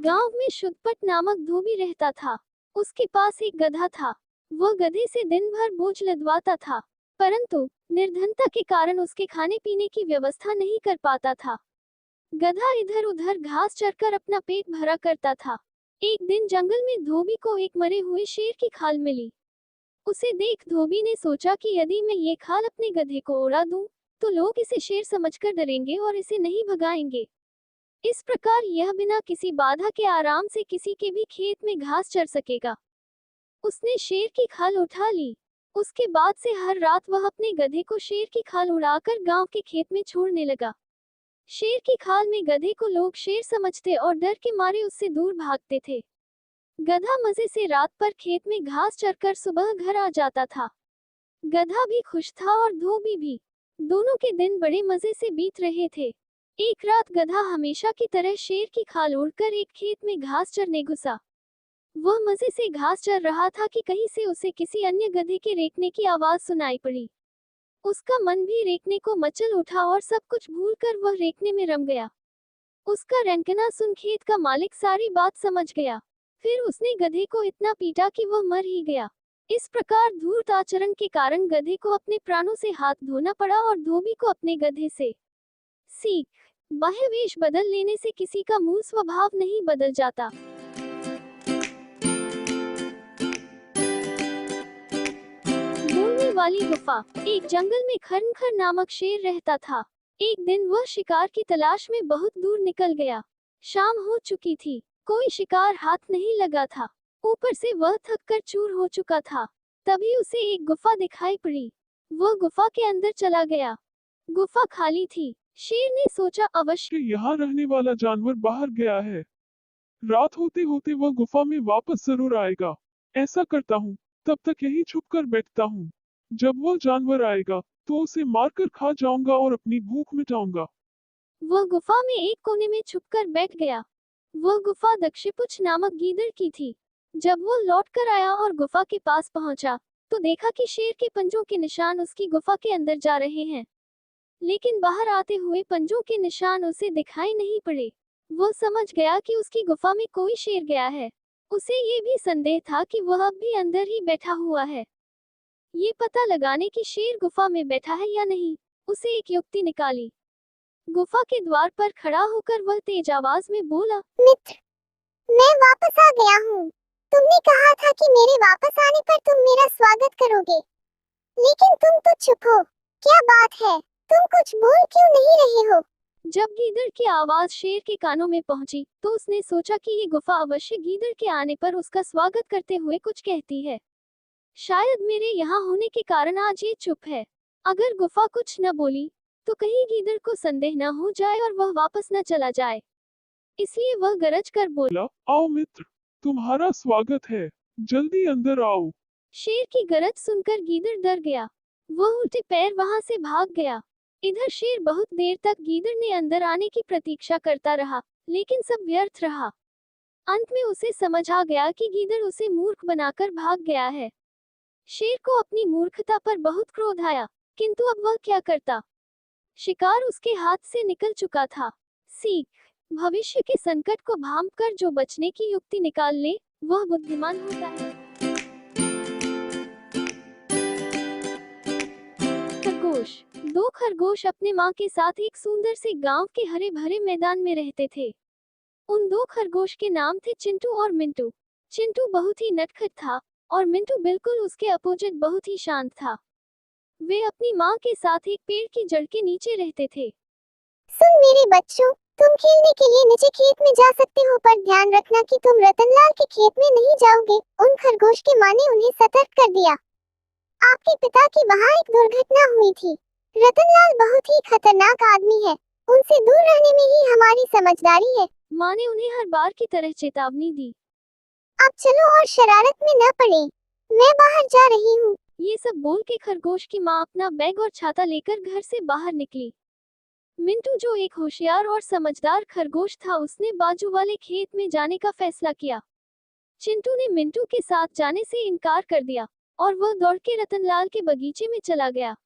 गांव में शुद्धपट नामक धोबी रहता था। उसके पास एक गधा था। वह गधे से दिन भर बोझ लदवाता था, परंतु निर्धनता के कारण उसके खाने पीने की व्यवस्था नहीं कर पाता था। गधा इधर उधर घास चरकर अपना पेट भरा करता था। एक दिन जंगल में धोबी को एक मरे हुए शेर की खाल मिली। उसे देख धोबी ने सोचा कि यदि मैं ये खाल अपने गधे को उड़ा दूं, तो लोग इसे शेर समझकर डरेंगे और इसे नहीं भगाएंगे। इस प्रकार यह बिना किसी बाधा के आराम से किसी के भी खेत में घास चर सकेगा। उसने शेर की खाल उठा ली। उसके बाद से हर रात वह अपने गधे को शेर की खाल उड़ाकर गांव के खेत में छोड़ने लगा। शेर की खाल में गधे को लोग शेर समझते और डर के मारे उससे दूर भागते थे। गधा मजे से रात पर खेत में घास चरकर सुबह घर आ जाता था। गधा भी खुश था और धोबी भी। दोनों के दिन बड़े मजे से बीत रहे थे। एक रात गधा हमेशा की तरह शेर की खाल उड़कर एक खेत में घास चरने घुसा। वह मजे से घास चर रहा था कि कहीं से उसे किसी अन्य गधे के रेंकने की आवाज सुनाई पड़ी। उसका मन भी रेंकने को मचल उठा और सब कुछ भूलकर वह रेंकने में रम गया। उसका रेंकना सुन खेत का मालिक सारी बात समझ गया। फिर उसने गधे को इतना पीटा कि वह मर ही गया। इस प्रकार धूर्त आचरण के कारण गधे को अपने प्राणों से हाथ धोना पड़ा और धोबी को अपने गधे से। सीख: बाह्य वेश बदल लेने से किसी का मूल स्वभाव नहीं बदल जाता। बोलने वाली गुफा। एक जंगल में खरनखर नामक शेर रहता था। एक दिन वह शिकार की तलाश में बहुत दूर निकल गया। शाम हो चुकी थी, कोई शिकार हाथ नहीं लगा था। ऊपर से वह थक कर चूर हो चुका था। तभी उसे एक गुफा दिखाई पड़ी। वह गुफा के अंदर चला गया। गुफा खाली थी। शेर ने सोचा अवश्य कि यहाँ रहने वाला जानवर बाहर गया है। रात होते होते वह गुफा में वापस जरूर आएगा। ऐसा करता हूँ, तब तक यहीं छुप कर बैठता हूँ। जब वह जानवर आएगा तो उसे मारकर खा जाऊंगा और अपनी भूख मिटाऊंगा। वह गुफा में एक कोने में छुपकर बैठ गया। वह गुफा दक्षिपुच्छ नामक गीदड़ की थी। जब वह लौटकर आया और गुफा के पास पहुंचा, तो देखा कि शेर के पंजों के निशान उसकी गुफा के अंदर जा रहे हैं, लेकिन बाहर आते हुए पंजों के निशान उसे दिखाई नहीं पड़े। वह समझ गया कि उसकी गुफा में कोई शेर गया है। उसे ये भी संदेह था कि वह अब भी अंदर ही बैठा हुआ है। ये पता लगाने कि शेर गुफा में बैठा है या नहीं, उसे एक युक्ति निकाली। गुफा के द्वार पर खड़ा होकर वह तेज आवाज में बोला, मित्र, मैं वापस आ गया हूँ। तुमने कहा था कि मेरे वापस आने पर तुम मेरा स्वागत करोगे, लेकिन तुम तो चुप हो। क्या बात है? तुम कुछ बोल क्यों नहीं रहे हो? जब गीदड़ की आवाज शेर के कानों में पहुंची, तो उसने सोचा कि ये गुफा अवश्य गीदड़ के आने पर उसका स्वागत करते हुए कुछ कहती है। शायद मेरे यहाँ होने के कारण आज ये चुप है। अगर गुफा कुछ न बोली, तो कहीं गीदड़ को संदेह न हो जाए और वह वापस न चला जाए। इसलिए वह गरज कर बोला, आओ मित्र, तुम्हारा स्वागत है। जल्दी अंदर आओ। शेर की गरज सुनकर गीदड़ डर गया। वह उल्टे पैर वहां से भाग गया। इधर शेर बहुत देर तक गीदड़ ने अंदर आने की प्रतीक्षा करता रहा, लेकिन सब व्यर्थ रहा। अंत में उसे समझ आ गया कि गीदड़ उसे मूर्ख बनाकर भाग गया है। शेर को अपनी मूर्खता पर बहुत क्रोध आया, किंतु अब वह क्या करता? शिकार उसके हाथ से निकल चुका था। सीख: भविष्य के संकट को भांपकर जो बचने की युक्ति निकाल ले, वह बुद्धिमान होता है। खरगोश। दो खरगोश अपने माँ के साथ एक सुंदर से गांव के हरे भरे मैदान में रहते थे। उन दो खरगोश के नाम थे चिंटू और मिंटू। चिंटू बहुत ही नटखट था और मिंटू बिल्कुल उसके अपोजिट बहुत ही शांत था। वे अपनी माँ के साथ एक पेड़ की जड़ के नीचे रहते थे। सुन मेरे बच्चों, तुम खेलने के लिए नीचे खेत में जा सकते हो, पर ध्यान रखना कि तुम रतनलाल के खेत में नहीं जाओगे। उन खरगोश की माँ ने उन्हें सतर्क कर दिया। आपके पिता की वहाँ एक दुर्घटना हुई थी। रतनलाल बहुत ही खतरनाक आदमी है। उनसे दूर रहने में ही हमारी समझदारी है। माँ ने उन्हें हर बार की तरह चेतावनी दी। अब चलो और शरारत में न पड़े। मैं बाहर जा रही हूँ। ये सब बोल के खरगोश की माँ अपना बैग और छाता लेकर घर से बाहर निकली। मिंटू, जो एक होशियार और समझदार खरगोश था, उसने बाजू वाले खेत में जाने का फैसला किया। चिंटू ने मिंटू के साथ जाने से इनकार कर दिया और वह दौड़ के रतनलाल के बगीचे में चला गया।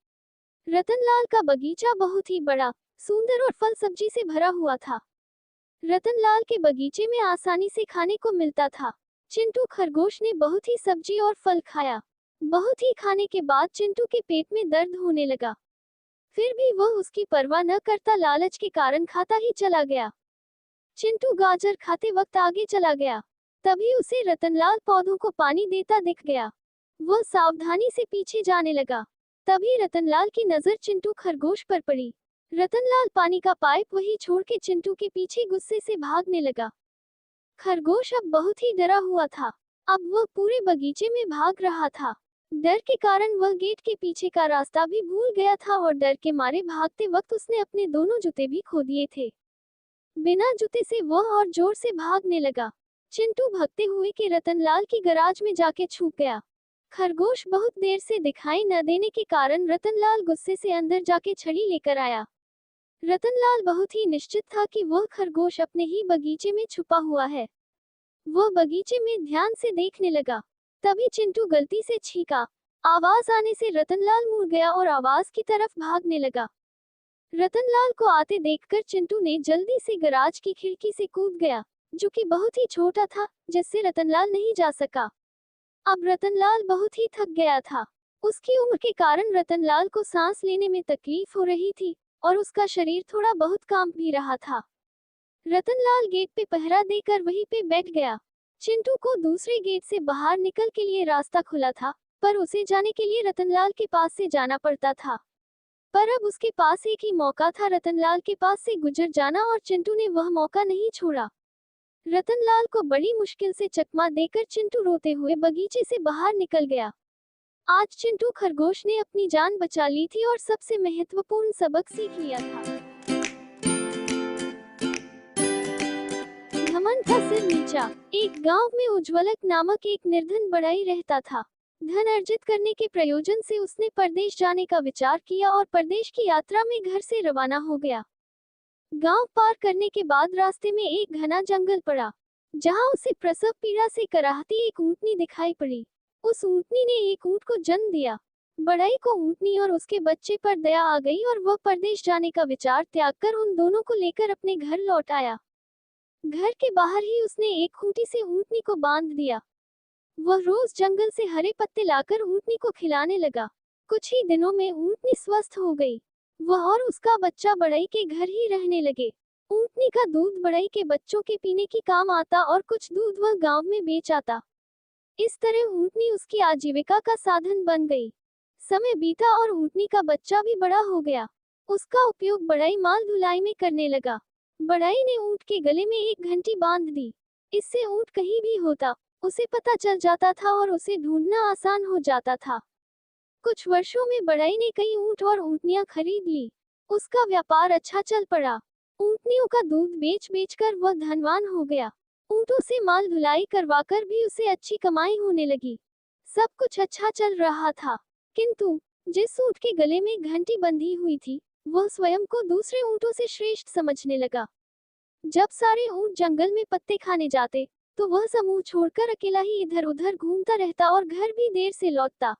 रतनलाल का बगीचा बहुत ही बड़ा, सुंदर और फल सब्जी से भरा हुआ था। रतनलाल के बगीचे में आसानी से खाने को मिलता था। चिंटू खरगोश ने बहुत ही सब्जी और फल खाया। बहुत ही खाने के बाद चिंटू के पेट में दर्द होने लगा। फिर भी वह उसकी परवाह न करता लालच के कारण खाता ही चला गया। चिंटू गाजर खाते वक्त आगे चला गया। तभी उसे रतनलाल पौधों को पानी देता दिख गया। वह सावधानी से पीछे जाने लगा। तभी रतनलाल की नजर चिंटू खरगोश पर पड़ी। रतनलाल पानी का पाइप वहीं छोड़ के चिंटू के पीछे गुस्से से भागने लगा। खरगोश अब बहुत ही डरा हुआ था। अब वह पूरे बगीचे में भाग रहा था। डर के कारण वह गेट के पीछे का रास्ता भी भूल गया था और डर के मारे भागते वक्त उसने अपने दोनों जूते भी खो दिए थे। बिना जूते से वह और जोर से भागने लगा। चिंटू भागते हुए के रतनलाल की गराज में जाके छुप गया। खरगोश बहुत देर से दिखाई न देने के कारण रतनलाल गुस्से से अंदर जाके छड़ी लेकर आया। रतनलाल बहुत ही निश्चित था कि वह खरगोश अपने ही बगीचे में छुपा हुआ है। वह बगीचे में ध्यान से देखने लगा। तभी चिंटू गलती से छींका। आवाज आने से रतनलाल मुड़ गया और आवाज की तरफ भागने लगा। रतनलाल को आते देखकर चिंटू ने जल्दी से गराज की खिड़की से कूद गया, जो कि बहुत ही छोटा था, जिससे रतनलाल नहीं जा सका। अब रतनलाल बहुत ही थक गया था। उसकी उम्र के कारण रतनलाल को सांस लेने में तकलीफ हो रही थी और उसका शरीर थोड़ा बहुत कांप भी रहा था। रतनलाल गेट पे पहरा देकर वहीं पे बैठ गया। चिंटू को दूसरे गेट से बाहर निकल के लिए रास्ता खुला था, पर उसे जाने के लिए रतनलाल के पास से जाना पड़ता था। पर अब उसके पास एक ही मौका था रतनलाल के पास से गुजर जाना, और चिंटू ने वह मौका नहीं छोड़ा। रतनलाल को बड़ी मुश्किल से चकमा देकर चिंटू रोते हुए बगीचे से बाहर निकल गया। आज चिंटू खरगोश ने अपनी जान बचा ली थी और सबसे महत्वपूर्ण सबक सीख लिया था। घमंड का सिर नीचा। एक गांव में उज्ज्वलक नामक एक निर्धन बढ़ई रहता था। धन अर्जित करने के प्रयोजन से उसने परदेश जाने का विचार किया और परदेश की यात्रा में घर से रवाना हो गया। गांव पार करने के बाद रास्ते में एक घना जंगल पड़ा, जहां उसे प्रसव पीड़ा से कराहती एक ऊंटनी दिखाई पड़ी। उस ऊंटनी ने एक ऊंट को जन्म दिया। बढ़ई को ऊंटनी और उसके बच्चे पर दया आ गई और वह परदेश जाने का विचार त्याग कर उन दोनों को लेकर अपने घर लौट आया। घर के बाहर ही उसने एक खूंटी से ऊंटनी को बांध दिया। वह रोज जंगल से हरे पत्ते लाकर ऊंटनी को खिलाने लगा। कुछ ही दिनों में ऊंटनी स्वस्थ हो गई। वह और उसका बच्चा बढ़ई के घर ही रहने लगे। ऊंटनी का दूध बढ़ई के बच्चों के पीने की काम आता और कुछ दूध वह गांव में बेच आता। इस तरह ऊंटनी उसकी आजीविका का साधन बन गई। समय बीता और ऊंटनी का बच्चा भी बड़ा हो गया। उसका उपयोग बढ़ई माल ढुलाई में करने लगा। बढ़ई ने ऊंट के गले में एक घंटी बांध दी। इससे ऊंट कहीं भी होता उसे पता चल जाता था और उसे ढूंढना आसान हो जाता था। कुछ वर्षों में बढ़ई ने कई ऊंट और ऊंटनियां खरीद ली। उसका व्यापार अच्छा चल पड़ा। ऊंटनियों का दूध बेच बेचकर वह धनवान हो गया। ऊंटों से माल ढुलाई करवाकर भी उसे अच्छी कमाई होने लगी। सब कुछ अच्छा चल रहा था, किंतु जिस ऊंट के गले में घंटी बंधी हुई थी, वह स्वयं को दूसरे ऊंटों से श्रेष्ठ समझने लगा। जब सारे ऊंट जंगल में पत्ते खाने जाते, तो वह समूह छोड़कर अकेला ही इधर उधर घूमता रहता और घर भी देर से लौटता।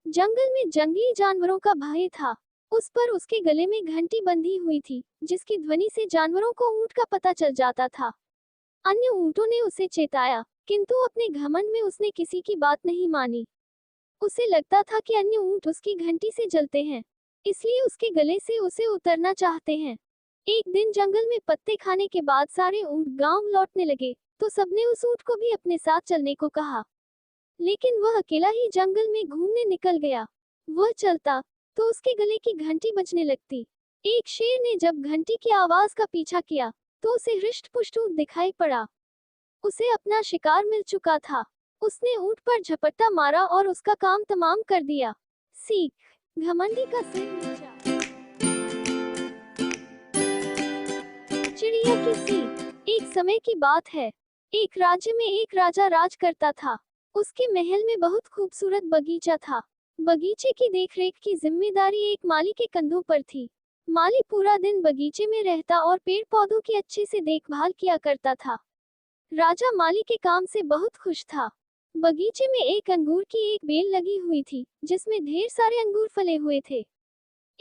जंगल में जंगली जानवरों का भय था। उस पर उसके गले में घंटी बंधी हुई थी, जिसकी ध्वनि से जानवरों को ऊंट का पता चल जाता था। अन्य ऊंटों ने उसे चेताया, किंतु अपने घमंड में उसने किसी की बात नहीं मानी। उसे लगता था कि अन्य ऊंट उसकी घंटी से जलते हैं, इसलिए उसके गले से उसे उतरना चाहते हैं। एक दिन जंगल में पत्ते खाने के बाद सारे ऊंट गांव लौटने लगे, तो सबने उस ऊंट को भी अपने साथ चलने को कहा, लेकिन वह अकेला ही जंगल में घूमने निकल गया। वह चलता तो उसके गले की घंटी बजने लगती। एक शेर ने जब घंटी की आवाज का पीछा किया, तो उसे हृष्ट-पुष्ट ऊंट दिखाई पड़ा। उसे अपना शिकार मिल चुका था। उसने ऊंट पर झपट्टा मारा और उसका काम तमाम कर दिया। सीख: घमंडी का सिर नीचा। चिड़िया की सीख। एक समय की बात है, एक राज्य में एक राजा राज करता था। उसके महल में बहुत खूबसूरत बगीचा था। बगीचे की देखरेख की जिम्मेदारी एक माली के कंधों पर थी। माली पूरा दिन बगीचे में रहता और पेड़ पौधों की अच्छे से देखभाल किया करता था। राजा माली के काम से बहुत खुश था। बगीचे में एक अंगूर की एक बेल लगी हुई थी, जिसमें ढेर सारे अंगूर फले हुए थे।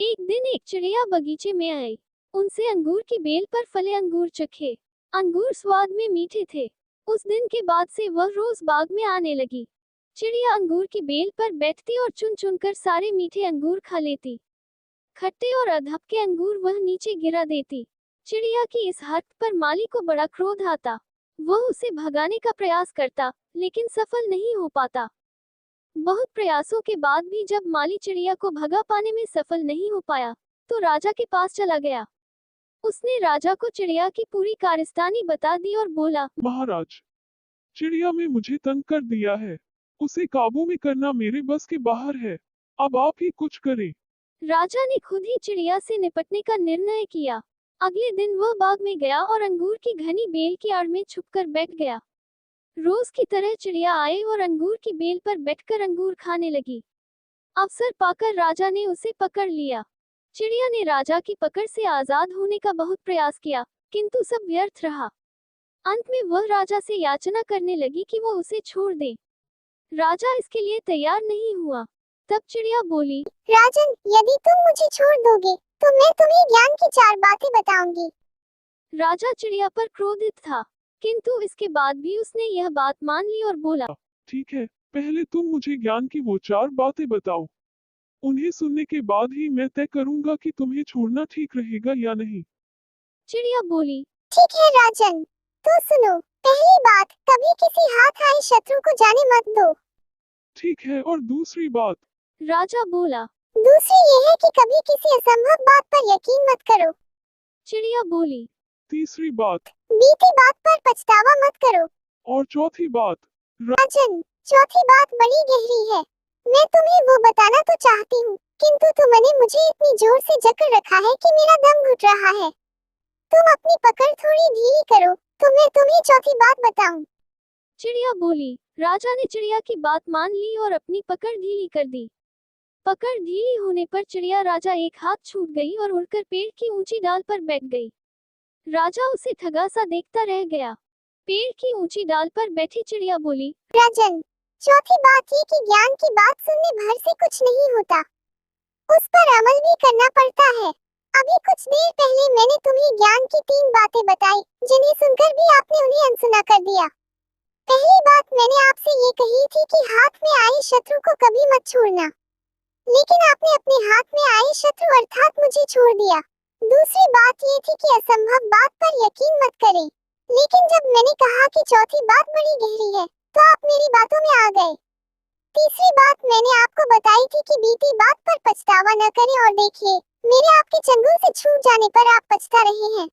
एक दिन एक चिड़िया बगीचे में आई। उनसे अंगूर की बेल पर फले अंगूर चखे। अंगूर स्वाद में मीठे थे। उस दिन के बाद से वह रोज बाग में आने लगी। चिड़िया अंगूर की बेल पर बैठती और चुन चुन कर सारे मीठे अंगूर खा लेती। खट्टे और अधपके अंगूर वह नीचे गिरा देती। चिड़िया की इस हरकत पर माली को बड़ा क्रोध आता। वह उसे भगाने का प्रयास करता, लेकिन सफल नहीं हो पाता। बहुत प्रयासों के बाद भी जब माली चिड़िया को भगा पाने में सफल नहीं हो पाया, तो राजा के पास चला गया। उसने राजा को चिड़िया की पूरी कारस्तानी बता दी और बोला, महाराज, चिड़िया में मुझे तंग कर दिया है। उसे काबू में करना मेरे बस के बाहर है। अब आप ही कुछ करें। राजा ने खुद ही चिड़िया से निपटने का निर्णय किया। अगले दिन वह बाग में गया और अंगूर की घनी बेल की आड़ में छुपकर बैठ गया। रोज की तरह चिड़िया आए और अंगूर की बेल पर बैठकर अंगूर खाने लगी। अवसर पाकर राजा ने उसे पकड़ लिया। चिड़िया ने राजा की पकड़ से आजाद होने का बहुत प्रयास किया, किंतु सब व्यर्थ रहा। अंत में वह राजा से याचना करने लगी कि वो उसे छोड़ दे। राजा इसके लिए तैयार नहीं हुआ। तब चिड़िया बोली, राजन, यदि तुम मुझे छोड़ दोगे तो मैं तुम्हें ज्ञान की 4 बातें बताऊंगी। राजा चिड़िया पर क्रोधित था, किंतु इसके बाद भी उसने यह बात मान ली और बोला, ठीक है, पहले तुम मुझे ज्ञान की वो 4 बातें बताओ। उन्हें सुनने के बाद ही मैं तय करूंगा कि तुम्हें छोड़ना ठीक रहेगा या नहीं। चिड़िया बोली, ठीक है राजन, तो सुनो। पहली बात, कभी किसी हाथ आए शत्रु को जाने मत दो। ठीक है, और दूसरी बात? राजा बोला। दूसरी ये है कि कभी किसी असंभव बात पर यकीन मत करो। चिड़िया बोली। तीसरी बात? बीती बात पर पछतावा मत करो। और चौथी बात? राजन, चौथी बात बड़ी गहरी है। मैं तुम्हें वो बताना तो चाहती हूँ, किंतु तुमने मुझे इतनी जोर से जकड़ रखा है कि मेरा दम घुट रहा है। तुम अपनी पकड़ थोड़ी ढीली करो, तो मैं तुम्हें चौथी बात बताऊं। चिड़िया बोली। राजा ने चिड़िया की बात मान ली और अपनी पकड़ ढीली कर दी। पकड़ ढीली होने पर चिड़िया राजा एक हाथ छूट गई और उड़कर पेड़ की ऊंची डाल पर बैठ गई। राजा उसे ठगा सा देखता रह गया। पेड़ की ऊंची डाल पर बैठी चिड़िया बोली, राजन, चौथी बात ये कि ज्ञान की बात सुनने भर से कुछ नहीं होता, उस पर अमल भी करना पड़ता है। अभी कुछ देर पहले मैंने तुम्हें ज्ञान की 3 बातें बताई, जिन्हें सुनकर भी आपने उन्हें अनसुना कर दिया। पहली बात मैंने आपसे ये कही थी कि हाथ में आए शत्रु को कभी मत छोड़ना, लेकिन आपने अपने हाथ में आए शत्रु अर्थात मुझे छोड़ दिया। दूसरी बात ये थी कि असंभव बात पर यकीन मत करें, लेकिन जब मैंने कहा कि चौथी बात बड़ी गहरी है, तो आप मेरी बातों में आ गए। तीसरी बात मैंने आपको बताई थी कि बीती बात पर पछतावा न करें, और देखिए, मेरे आपके चंगुल से छूट जाने पर आप पछता रहे हैं।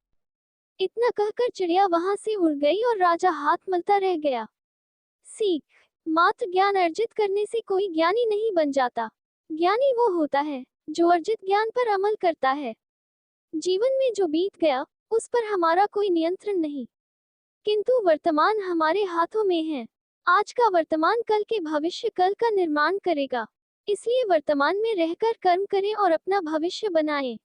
इतना कहकर चिड़िया वहां से उड़ गई और राजा हाथ मलता रह गया। सीख, मात्र ज्ञान अर्जित करने से कोई ज्ञानी नहीं बन जाता। ज्ञानी वो होता है जो अर्जित ज्ञान पर अमल करता है। जीवन में जो बीत गया, उस पर हमारा कोई नियंत्रण नहीं, किंतु वर्तमान हमारे हाथों में है। आज का वर्तमान कल के भविष्य कल का निर्माण करेगा। इसलिए वर्तमान में रहकर कर्म करें और अपना भविष्य बनाएं।